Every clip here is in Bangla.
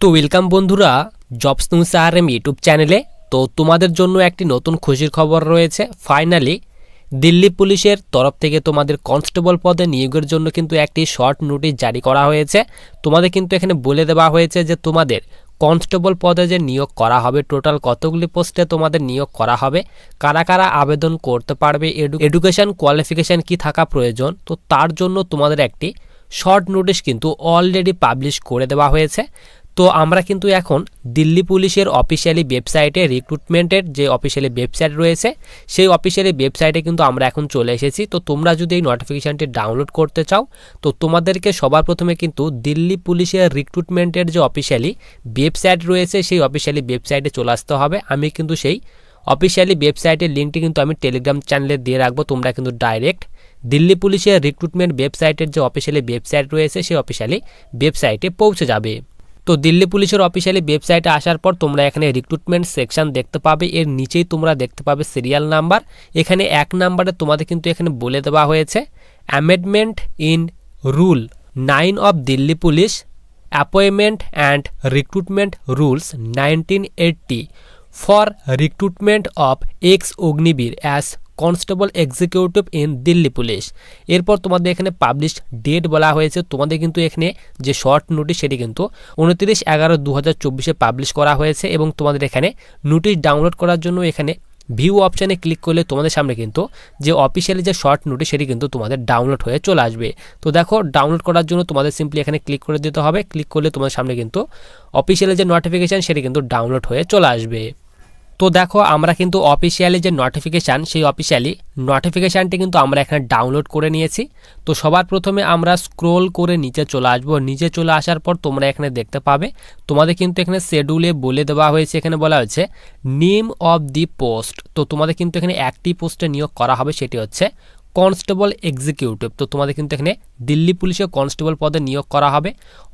তো ওয়েলকাম বন্ধুরা জবস নিউজ আরএম ইউটিউব চ্যানেলে। তো তোমাদের জন্য একটি নতুন খুশির খবর রয়েছে। ফাইনালি দিল্লি পুলিশের তরফ থেকে তোমাদের কনস্টেবল পদে নিয়োগের জন্য কিন্তু একটি শর্ট নোটিশ জারি করা হয়েছে। তোমাদের কিন্তু এখানে বলে দেওয়া হয়েছে যে তোমাদের কনস্টেবল পদে যে নিয়োগ করা হবে, টোটাল কতগুলি পোস্টে তোমাদের নিয়োগ করা হবে, কারা কারা আবেদন করতে পারবে, এডুকেশন কোয়ালিফিকেশান কি থাকা প্রয়োজন। তো তার জন্য তোমাদের একটি শর্ট নোটিশ কিন্তু অলরেডি পাবলিশ করে দেওয়া হয়েছে। তো আমরা কিন্তু এখন দিল্লি পুলিশের অফিসিয়ালি ওয়েবসাইটে রিক্রুটমেন্টের যে অফিসিয়ালি ওয়েবসাইট রয়েছে সেই অফিসিয়ালি ওয়েবসাইটে কিন্তু আমরা এখন চলে এসেছি। তো তোমরা যদি এই নোটিফিকেশানটি ডাউনলোড করতে চাও তো তোমাদেরকে সবার প্রথমে কিন্তু দিল্লি পুলিশের রিক্রুটমেন্টের যে অফিসিয়ালি ওয়েবসাইট রয়েছে সেই অফিসিয়ালি ওয়েবসাইটে চলে আসতে হবে। আমি কিন্তু সেই অফিসিয়ালি ওয়েবসাইটের লিঙ্কটি কিন্তু আমি টেলিগ্রাম চ্যানেলে দিয়ে রাখবো। তোমরা কিন্তু ডাইরেক্ট দিল্লি পুলিশের রিক্রুটমেন্ট ওয়েবসাইটের যে অফিসিয়ালি ওয়েবসাইট রয়েছে সেই অফিসিয়ালি ওয়েবসাইটে পৌঁছে যাবে। তো দিল্লি পুলিশের অফিসিয়ালি ওয়েবসাইটে আসার পর তোমরা এখানে রিক্রুটমেন্ট সেকশন দেখতে পাবে। এর নিচেই তোমরা দেখতে পাবে সিরিয়াল নাম্বার। এখানে 1 নম্বরে তোমাদের কিন্তু এখানে বলে দেওয়া হয়েছে amendment in rule 9 of Delhi police appointment and recruitment rules 1980 for recruitment of x Agniveer as constable executive in Delhi police. এরপর তোমাদের এখানে পাবলিশ ডেট বলা হয়েছে। তোমাদের কিন্তু এখানে যে শর্ট নোটিশ সেটি কিন্তু 29/11/2024 পাবলিশ করা হয়েছে এবং তোমাদের এখানে নোটিশ ডাউনলোড করার জন্য এখানে ভিউ অপশানে ক্লিক করলে তোমাদের সামনে কিন্তু যে অফিসিয়ালি যে শর্ট নোটিশ সেটি কিন্তু তোমাদের ডাউনলোড হয়ে চলে আসবে। তো দেখো, ডাউনলোড করার জন্য তোমাদের সিম্পলি এখানে ক্লিক করে দিতে হবে। ক্লিক করলে তোমাদের সামনে কিন্তু অফিসিয়ালি যে নোটিফিকেশান সেটি কিন্তু ডাউনলোড হয়ে চলে আসবে। তো দেখো, আমরা কিন্তু অফিসিয়ালি যে নোটিফিকেশান সেই অফিসিয়ালি নোটিফিকেশানটি কিন্তু আমরা এখানে ডাউনলোড করে নিয়েছি। তো সবার প্রথমে আমরা স্ক্রোল করে নিচে চলে আসবো। নিচে চলে আসার পর তোমরা এখানে দেখতে পাবে তোমাদের কিন্তু এখানে শিডিউলে বলে দেওয়া হয়েছে। এখানে বলা হয়েছে নেম অফ দি পোস্ট। তো তোমাদের কিন্তু এখানে একটি পোস্টে নিয়োগ করা হবে, সেটি হচ্ছে কনস্টেবল এক্সিকিউটিভ। তো তোমাদের কিন্তু এখানে দিল্লি পুলিশে কনস্টেবল পদে নিয়োগ করা হবে।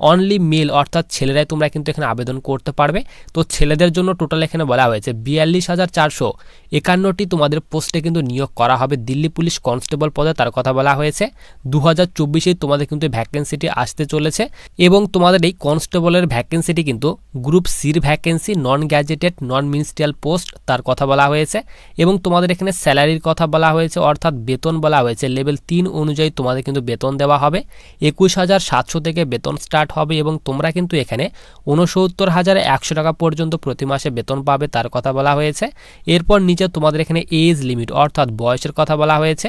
অনলি মেল অর্থাৎ ছেলেরাই তোমরা কিন্তু এখানে আবেদন করতে পারবে। তো ছেলেদের জন্য টোটাল এখানে বলা হয়েছে 42,451টি তোমাদের পোস্টে কিন্তু নিয়োগ করা হবে দিল্লি পুলিশ কনস্টেবল পদে। তার কথা বলা হয়েছে 2024 তোমাদের কিন্তু ভ্যাকেন্সিটি আসতে চলেছে এবং তোমাদের এই কনস্টেবলের ভ্যাকেন্সিটি কিন্তু গ্রুপ সির ভ্যাকেন্সি, non gazetted non ministerial post তার কথা বলা হয়েছে। এবং তোমাদের এখানে স্যালারির কথা বলা হয়েছে অর্থাৎ বেতন বলা হয়েছে লেভেল 3 অনুযায়ী তোমাদের কিন্তু বেতন দেওয়া হবে। 21,700 থেকে বেতন স্টার্ট হবে এবং তোমরা কিন্তু এখানে 69,100 টাকা পর্যন্ত প্রতি মাসে বেতন পাবে তার কথা বলা হয়েছে। এরপর নিচে তোমাদের এখানে এজ লিমিট অর্থাৎ বয়সের কথা বলা হয়েছে।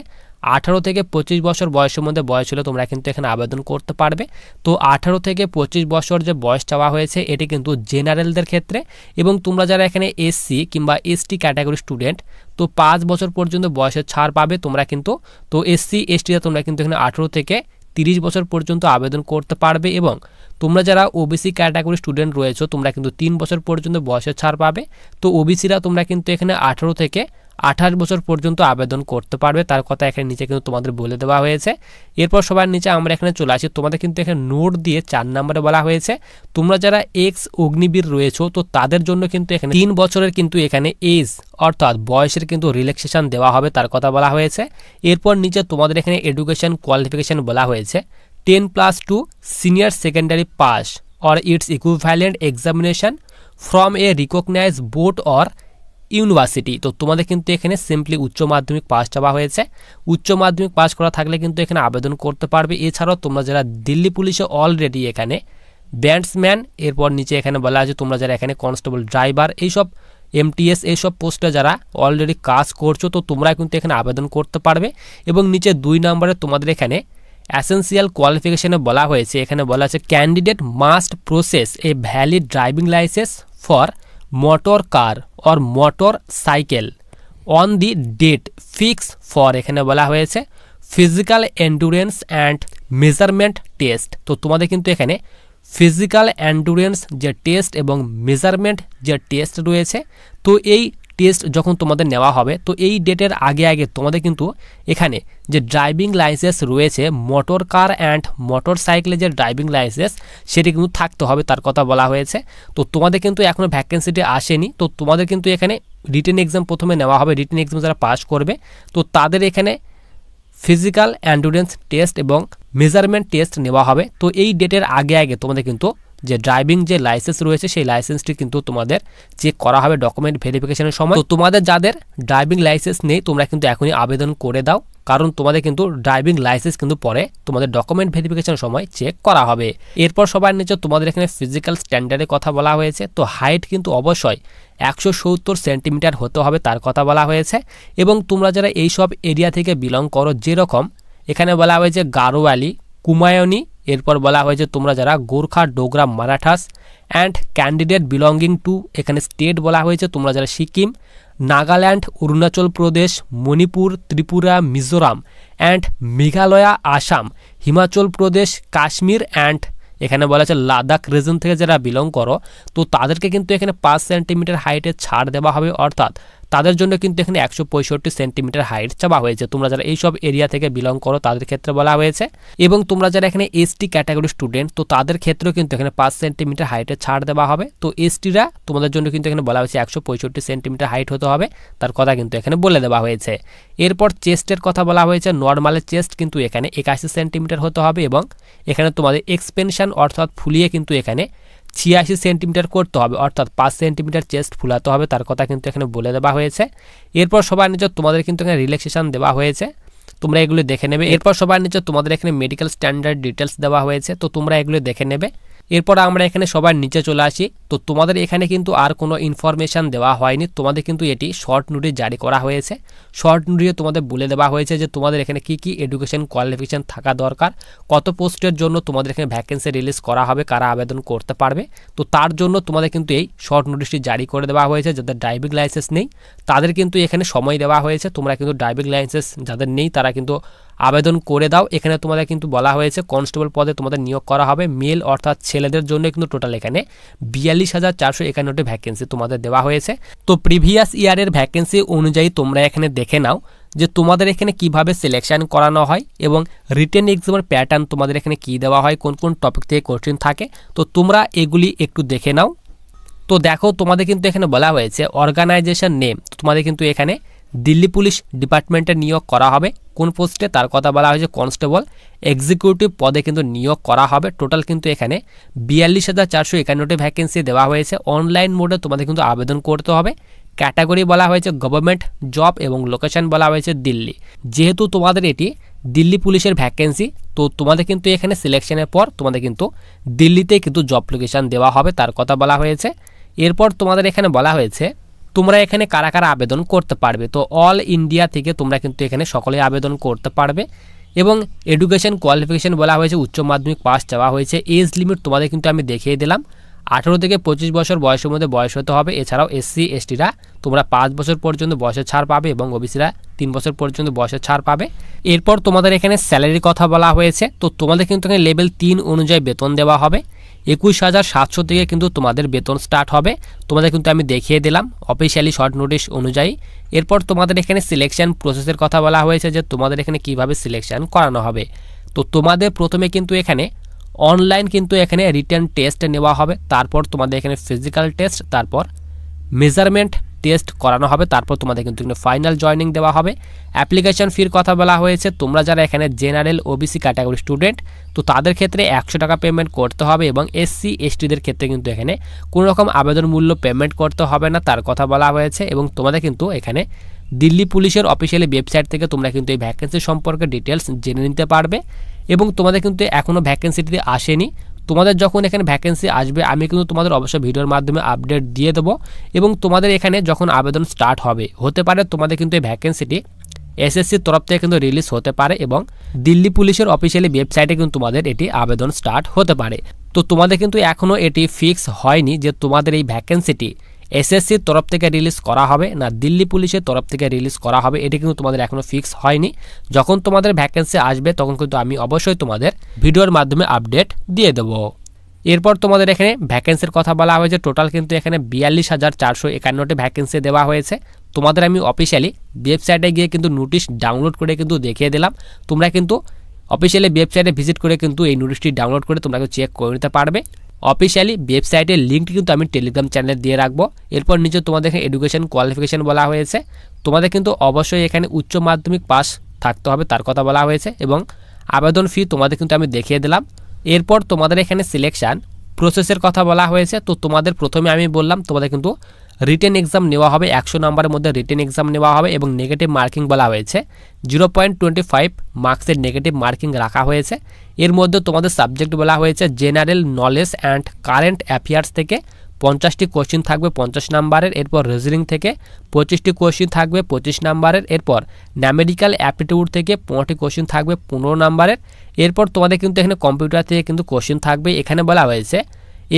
18 থেকে 25 বছর বয়সের মধ্যে বয়স হলে তোমরা কিন্তু এখানে আবেদন করতে পারবে। তো 18 থেকে 25 বছর যে বয়স চাওয়া হয়েছে এটি কিন্তু জেনারেলদের ক্ষেত্রে এবং তোমরা যারা এখানে এসসি কিংবা এসটি ক্যাটাগরি স্টুডেন্ট তো 5 বছর পর্যন্ত বয়সের ছাড় পাবে তোমরা কিন্তু। তো এসসি এসটিরা তোমরা কিন্তু এখানে 18 থেকে 30 বছর পর্যন্ত আবেদন করতে পারবে এবং তোমরা যারা ওবিসি ক্যাটাগরি স্টুডেন্ট রয়েছো তোমরা কিন্তু 3 বছর পর্যন্ত বয়সের ছাড় পাবে। তো ওবিসিরা তোমরা কিন্তু এখানে 18 থেকে 28 বছর পর্যন্ত আবেদন করতে পারবে তার কথা এখানে নিচে কিন্তু তোমাদের বলে দেওয়া হয়েছে। এরপর সবার নিচে আমরা এখানে চলে আসি। তোমাদের কিন্তু এখানে নোট দিয়ে 4 নম্বরে বলা হয়েছে তোমরা যারা এক্স অগ্নিবীর রয়েছো তো তাদের জন্য কিন্তু এখানে 3 বছরের কিন্তু এখানে এজ অর্থাৎ বয়সের কিন্তু রিল্যাক্সেশন দেওয়া হবে তার কথা বলা হয়েছে। এরপর নিচে তোমাদের এখানে এডুকেশন কোয়ালিফিকেশান বলা হয়েছে 10+2 senior secondary pass or it's equivalent examination from a recognised board or university. তো তোমাদের কিন্তু এখানে সিম্পলি উচ্চ মাধ্যমিক পাস চাওয়া হয়েছে। উচ্চ মাধ্যমিক পাস করা থাকলে কিন্তু এখানে আবেদন করতে পারবে। এছাড়াও তোমরা যারা দিল্লি পুলিশে অলরেডি এখানে ব্যাটসম্যান, এরপর নিচে এখানে বলা আছে তোমরা যারা এখানে কনস্টেবল ড্রাইভার এইসব এমটিএস এইসব পোস্টে যারা অলরেডি কাজ করছো তো তোমরা কিন্তু এখানে আবেদন করতে পারবে। এবং নিচে 2 নম্বরে তোমাদের এখানে এসেন্সিয়াল কোয়ালিফিকেশনে বলা হয়েছে, এখানে বলা আছে candidate must process a valid driving licence for motor car or motorcycle on the date fix for, এখানে বলা হয়েছে physical endurance and measurement test. তো তোমাদের কিন্তু এখানে ফিজিক্যাল এন্ডুরেন্স যে টেস্ট এবং মেজারমেন্ট যে টেস্ট রয়েছে তো এই টেস্ট যখন তোমাদের নেওয়া হবে তো এই ডেটের আগে আগে তোমাদের কিন্তু এখানে যে ড্রাইভিং লাইসেন্স রয়েছে মোটর কার অ্যান্ড মোটর সাইকেলের যে ড্রাইভিং লাইসেন্স সেটি কিন্তু থাকতে হবে তার কথা বলা হয়েছে। তো তোমাদের কিন্তু এখনও ভ্যাকেন্সিটি আসেনি। তো তোমাদের কিন্তু এখানে রিটেন এক্সাম প্রথমে নেওয়া হবে। রিটেন এক্সাম যারা পাস করবে তো তাদের এখানে ফিজিক্যাল এন্ডুরেন্স টেস্ট এবং মেজারমেন্ট টেস্ট নেওয়া হবে। তো এই ডেটের আগে আগে তোমাদের কিন্তু যে ড্রাইভিং যে লাইসেন্স রয়েছে সেই লাইসেন্সটি কিন্তু তোমাদের চেক করা হবে ডকুমেন্ট ভেরিফিকেশনের সময়। তো তোমাদের যাদের ড্রাইভিং লাইসেন্স নেই তোমরা কিন্তু এখনই আবেদন করে দাও, কারণ তোমাদের কিন্তু ড্রাইভিং লাইসেন্স কিন্তু পরে তোমাদের ডকুমেন্ট ভেরিফিকেশনের সময় চেক করা হবে। এরপর সবার নিচে তোমাদের এখানে ফিজিক্যাল স্ট্যান্ডার্ডের কথা বলা হয়েছে। তো হাইট কিন্তু অবশ্যই 170 সেন্টিমিটার হতে হবে তার কথা বলা হয়েছে। এবং তোমরা যারা এইসব এরিয়া থেকে বিলং করো, যেরকম এখানে বলা হয়েছে গারোয়ালি, কুমায়ুনি, এরপর বলা হয়েছে তোমরা যারা Gorkha, Dogra, Marathas and candidate belonging to, এখানে স্টেট বলা হয়েছে তোমরা যারা সিকিম, নাগাল্যান্ড, অরুণাচল প্রদেশ, মণিপুর, ত্রিপুরা, মিজোরাম অ্যান্ড মেঘালয়া, আসাম, হিমাচল প্রদেশ, কাশ্মীর অ্যান্ড এখানে বলা আছে লাদাখ রিজন থেকে যারা বিলং করো, তো তাদেরকে কিন্তু এখানে 5 সেন্টিমিটার হাইটের ছাড় দেওয়া হবে, অর্থাৎ তাদের জন্য কিন্তু এখানে 165 সেন্টিমিটার হাইট চাওয়া হয়েছে। তোমরা যারা এইসব এরিয়া থেকে বিলং করো তাদের ক্ষেত্রে বলা হয়েছে। এবং তোমরা যারা এখানে এসটি ক্যাটাগরি স্টুডেন্ট, তো তাদের ক্ষেত্রেও কিন্তু এখানে 5 সেন্টিমিটার হাইটের ছাড় দেওয়া হবে। তো এসটিরা তোমাদের জন্য কিন্তু এখানে বলা হয়েছে 165 সেন্টিমিটার হাইট হতে হবে, তার কথা কিন্তু এখানে বলে দেওয়া হয়েছে। এরপর চেস্টের কথা বলা হয়েছে, নর্মালের চেস্ট কিন্তু এখানে 81 সেন্টিমিটার হতে হবে এবং এখানে তোমাদের এক্সপেনশন অর্থাৎ ফুলিয়ে কিন্তু এখানে 86 সেন্টিমিটার করতে হবে, অর্থাৎ 5 সেন্টিমিটার চেস্ট ফুলাতে হবে, তার কথা কিন্তু এখানে বলে দেওয়া হয়েছে। এরপর সবার নিচে তোমাদের কিন্তু এখানে রিল্যাক্সেশন দেওয়া হয়েছে, তোমরা এগুলো দেখে নেবে। এরপর সবার নিচে তোমাদের এখানে মেডিকেল স্ট্যান্ডার্ড ডিটেলস দেওয়া হয়েছে, তো তোমরা এগুলো দেখে নেবে। এরপর আমরা এখানে সবার নিচে চলে আসি। তো তোমাদের এখানে কিন্তু আর কোনো ইনফরমেশান দেওয়া হয়নি, তোমাদের কিন্তু এটি শর্ট নোটিশ জারি করা হয়েছে। শর্ট নোটিশে তোমাদের বলে দেওয়া হয়েছে যে তোমাদের এখানে কি কি এডুকেশন কোয়ালিফিকেশন থাকা দরকার, কত পোস্টের জন্য তোমাদের এখানে ভ্যাকেন্সি রিলিজ করা হবে, কারা আবেদন করতে পারবে। তো তার জন্য তোমাদের কিন্তু এই শর্ট নোটিশটি জারি করে দেওয়া হয়েছে। যাদের ড্রাইভিং লাইসেন্স নেই তাদের কিন্তু এখানে সময় দেওয়া হয়েছে, তোমরা কিন্তু ড্রাইভিং লাইসেন্স যাদের নেই তারা কিন্তু আবেদন করে দাও। এখানে তোমাদের কিন্তু বলা হয়েছে কনস্টেবল পদে তোমাদের নিয়োগ করা হবে, মেল অর্থাৎ ছেলেদের জন্য কিন্তু টোটাল এখানে 42,451টি ভ্যাকেন্সি তোমাদের দেওয়া হয়েছে। তো প্রিভিয়াস ইয়ারের ভ্যাকেন্সি অনুযায়ী তোমরা এখানে দেখে নাও যে তোমাদের এখানে কিভাবে সিলেকশন করানো হয় এবং রিটেন এক্সামের প্যাটার্ন তোমাদের এখানে কি দেওয়া হয়, কোন কোন টপিক থেকে কোশ্চেন থাকে, তো তোমরা এগুলি একটু দেখে নাও। তো দেখো তোমাদের কিন্তু এখানে বলা হয়েছে অর্গানাইজেশন নেম, তোমাদের কিন্তু এখানে দিল্লি পুলিশ ডিপার্টমেন্টে নিয়োগ করা হবে। কোন পোস্টে তার কথা বলা হয়েছে কনস্টেবল এক্সিকিউটিভ পদে কিন্তু নিয়োগ করা হবে। টোটাল কিন্তু এখানে 42,451টি ভ্যাকেন্সি দেওয়া হয়েছে। অনলাইন মোডে তোমাদের কিন্তু আবেদন করতে হবে। ক্যাটাগরি বলা হয়েছে গভর্নমেন্ট জব এবং লোকেশন বলা হয়েছে দিল্লি। যেহেতু তোমাদের এটি দিল্লি পুলিশের ভ্যাকেন্সি, তো তোমাদের কিন্তু এখানে সিলেকশনের পর তোমাদের কিন্তু দিল্লিতে কিন্তু জব লোকেশন দেওয়া হবে, তার কথা বলা হয়েছে। এরপর তোমাদের এখানে বলা হয়েছে তোমরা এখানে কারা কারা আবেদন করতে পারবে। তো অল ইন্ডিয়া থেকে তোমরা কিন্তু এখানে সকলেই আবেদন করতে পারবে। এবং এডুকেশন কোয়ালিফিকেশন বলা হয়েছে উচ্চ মাধ্যমিক পাস চাওয়া হয়েছে। এজ লিমিট তোমাদের কিন্তু আমি দেখিয়ে দিলাম, 18 থেকে 25 বছর বয়সের মধ্যে বয়স হতে হবে। এছাড়াও এসসি এসটিরা তোমরা 5 বছর পর্যন্ত বয়সের ছাড় পাবে এবং ওবিসিরা 3 বছর পর্যন্ত বয়সের ছাড় পাবে। এরপর তোমাদের এখানে স্যালারির কথা বলা হয়েছে। তো তোমাদের কিন্তু এখানে লেভেল 3 অনুযায়ী বেতন দেওয়া হবে। 21,700 থেকে কিন্তু তোমাদের বেতন স্টার্ট হবে, তোমাদের কিন্তু আমি দেখিয়ে দিলাম অফিসিয়ালি শর্ট নোটিশ অনুযায়ী। এরপর তোমাদের এখানে সিলেকশন প্রসেসের কথা বলা হয়েছে যে তোমাদের এখানে কিভাবে সিলেকশন করানো হবে। তো তোমাদের প্রথমে কিন্তু এখানে অনলাইন কিন্তু এখানে রিটেন টেস্ট নেওয়া হবে, তারপর তোমাদের এখানে ফিজিক্যাল টেস্ট, তারপর মেজারমেন্ট টেস্ট করানো হবে, তারপর তোমাদের কিন্তু ফাইনাল জয়নিং দেওয়া হবে। অ্যাপ্লিকেশন ফির কথা বলা হয়েছে, তোমরা যারা এখানে জেনারেল ওবিসি ক্যাটাগরি স্টুডেন্ট তো তাদের ক্ষেত্রে 100 টাকা পেমেন্ট করতে হবে এবং এসসি এসটিদের ক্ষেত্রে কিন্তু এখানে কোনো রকম আবেদন মূল্য পেমেন্ট করতে হবে না, তার কথা বলা হয়েছে। এবং তোমাদের কিন্তু এখানে দিল্লি পুলিশের অফিসিয়ালি ওয়েবসাইট থেকে তোমরা কিন্তু এই ভ্যাকেন্সি সম্পর্কে ডিটেলস জেনে নিতে পারবে। এবং তোমাদের কিন্তু এখনও ভ্যাকেন্সিটি আসেনি, তোমাদের যখন এখানে ভ্যাকেন্সি আসবে আমি কিন্তু তোমাদের অবশ্যই ভিডিওর মাধ্যমে আপডেট দিয়ে দেবো। এবং তোমাদের এখানে যখন আবেদন স্টার্ট হবে হতে পারে তোমাদের কিন্তু এই ভ্যাকেন্সিটি এসএসসির তরফ থেকে কিন্তু রিলিজ হতে পারে এবং দিল্লি পুলিশের অফিসিয়ালি ওয়েবসাইটে কিন্তু তোমাদের এটি আবেদন স্টার্ট হতে পারে। তো তোমাদের কিন্তু এখনও এটি ফিক্স হয়নি যে তোমাদের এই ভ্যাকেন্সিটি এসএসসির তরফ থেকে রিলিজ করা হবে না দিল্লি পুলিশের তরফ থেকে রিলিজ করা হবে, এটি কিন্তু তোমাদের এখনও ফিক্স হয়নি। যখন তোমাদের ভ্যাকেন্সি আসবে তখন কিন্তু আমি অবশ্যই তোমাদের ভিডিওর মাধ্যমে আপডেট দিয়ে দেবো। এরপর তোমাদের এখানে ভ্যাকেন্সির কথা বলা হয়েছে, টোটাল কিন্তু এখানে 42,451টি ভ্যাকেন্সি দেওয়া হয়েছে। তোমাদের আমি অফিসিয়ালি ওয়েবসাইটে গিয়ে কিন্তু নোটিশ ডাউনলোড করে কিন্তু দেখিয়ে দিলাম, তোমরা কিন্তু অফিসিয়ালি ওয়েবসাইটে ভিজিট করে কিন্তু এই নোটিশটি ডাউনলোড করে তোমরা চেক করে নিতে পারবে। অফিসিয়ালি ওয়েবসাইটের লিঙ্কটি কিন্তু আমি টেলিগ্রাম চ্যানেলে দিয়ে রাখবো। এরপর নিচে তোমাদের এখানে এডুকেশন কোয়ালিফিকেশন বলা হয়েছে, তোমাদের কিন্তু অবশ্যই এখানে উচ্চ মাধ্যমিক পাস থাকতে হবে, তার কথা বলা হয়েছে। এবং আবেদন ফি তোমাদের কিন্তু আমি দেখিয়ে দিলাম। এরপর তোমাদের এখানে সিলেকশান প্রসেসের কথা বলা হয়েছে। তো তোমাদের প্রথমে আমি বললাম তোমাদের কিন্তু রিটেন এক্সাম নেওয়া হবে, 100 নম্বরের মধ্যে রিটেন এক্সাম নেওয়া হবে এবং নেগেটিভ মার্কিং বলা হয়েছে 0.25 মার্কসের নেগেটিভ মার্কিং রাখা হয়েছে। এর মধ্যে তোমাদের সাবজেক্ট বলা হয়েছে general knowledge and current affairs থেকে 50টি কোশ্চিন থাকবে 50 নাম্বারের, এরপর রিজনিং থেকে 25টি কোশ্চিন থাকবে 25 নাম্বারের, এরপর ন্যামেরিক্যাল অ্যাপটিটিউড থেকে 15টি কোশ্চিন থাকবে 15 নাম্বারের। এরপর তোমাদের কিন্তু এখানে কম্পিউটার থেকে কিন্তু কোশ্চিন থাকবে। এখানে বলা হয়েছে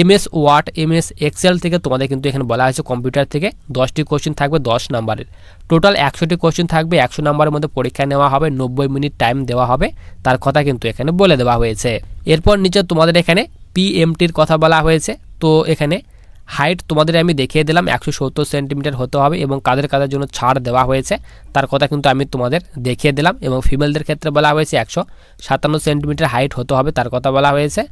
MS ওয়ার্ড MS এক্সেল থেকে তোমাদের কিন্তু এখানে বলা হয়েছে কম্পিউটার থেকে 10টি কোশ্চিন থাকবে 10 নাম্বারের। টোটাল 100টি কোশ্চিন থাকবে, 100 নাম্বারের মধ্যে পরীক্ষা নেওয়া হবে, 90 মিনিট টাইম দেওয়া হবে, তার কথা কিন্তু এখানে বলে দেওয়া হয়েছে। এরপর নিচে তোমাদের এখানে PMTর কথা বলা হয়েছে। তো এখানে হাইট তোমাদের আমি দেখিয়ে দিলাম 170 সেন্টিমিটার হতে হবে এবং কাদের কাদের জন্য ছাড় দেওয়া হয়েছে তার কথা কিন্তু আমি তোমাদের দেখিয়ে দিলাম। এবং ফিমেলদের ক্ষেত্রে বলা হয়েছে 157 সেন্টিমিটার হাইট হতে হবে, তার কথা বলা হয়েছে।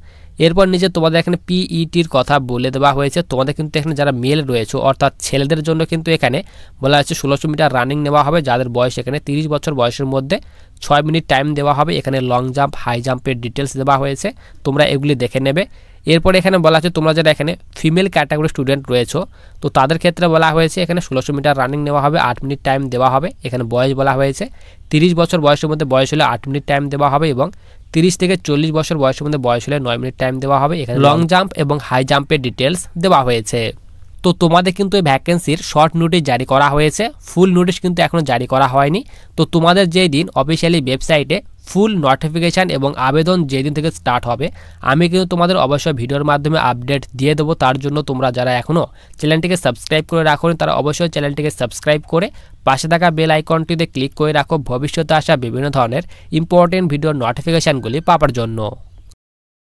এরপর নিচে তোমাদের এখানে PETর কথা বলে দেওয়া হয়েছে। তোমাদের কিন্তু এখানে যারা মেল রয়েছে অর্থাৎ ছেলেদের জন্য কিন্তু এখানে বলা হয়েছে 1600 মিটার রানিং নেওয়া হবে, যাদের বয়স এখানে 30 বছর বয়সের মধ্যে 6 মিনিট টাইম দেওয়া হবে। এখানে লং জাম্প হাই জাম্পের ডিটেলস দেওয়া হয়েছে, তোমরা এগুলি দেখে নেবে। এরপর এখানে বলা আছে তোমরা যারা এখানে ফিমেল ক্যাটাগরি স্টুডেন্ট রয়েছে তো তাদের ক্ষেত্রে বলা হয়েছে এখানে 1600 মিটার রানিং নেওয়া হবে, 8 মিনিট টাইম দেওয়া হবে। এখানে বয়স বলা হয়েছে 30 বছর বয়সের মধ্যে বয়স হলে 8 মিনিট টাইম দেওয়া হবে এবং 30 থেকে 40 বছর বয়সের মধ্যে বয়স হলে 9 মিনিট টাইম দেওয়া হবে। এখানে লং জাম্প এবং হাই জাম্পের ডিটেলস দেওয়া হয়েছে। তো তোমাদের কিন্তু এই ভ্যাকেন্সির শর্ট নোটিশ জারি করা হয়েছে, ফুল নোটিশ কিন্তু এখনও জারি করা হয়নি। তো তোমাদের যেই দিন অফিসিয়ালি ওয়েবসাইটে ফুল নোটিফিকেশান এবং আবেদন যেদিন থেকে স্টার্ট হবে আমি কিন্তু তোমাদের অবশ্যই ভিডিওর মাধ্যমে আপডেট দিয়ে দেবো। তার জন্য তোমরা যারা এখনও চ্যানেলটিকে সাবস্ক্রাইব করে রাখোনি তারা অবশ্যই চ্যানেলটিকে সাবস্ক্রাইব করে পাশে থাকা বেল আইকনটিতে ক্লিক করে রাখো ভবিষ্যতে আসা বিভিন্ন ধরনের ইম্পর্টেন্ট ভিডিওর নোটিফিকেশানগুলি পাওয়ার জন্য।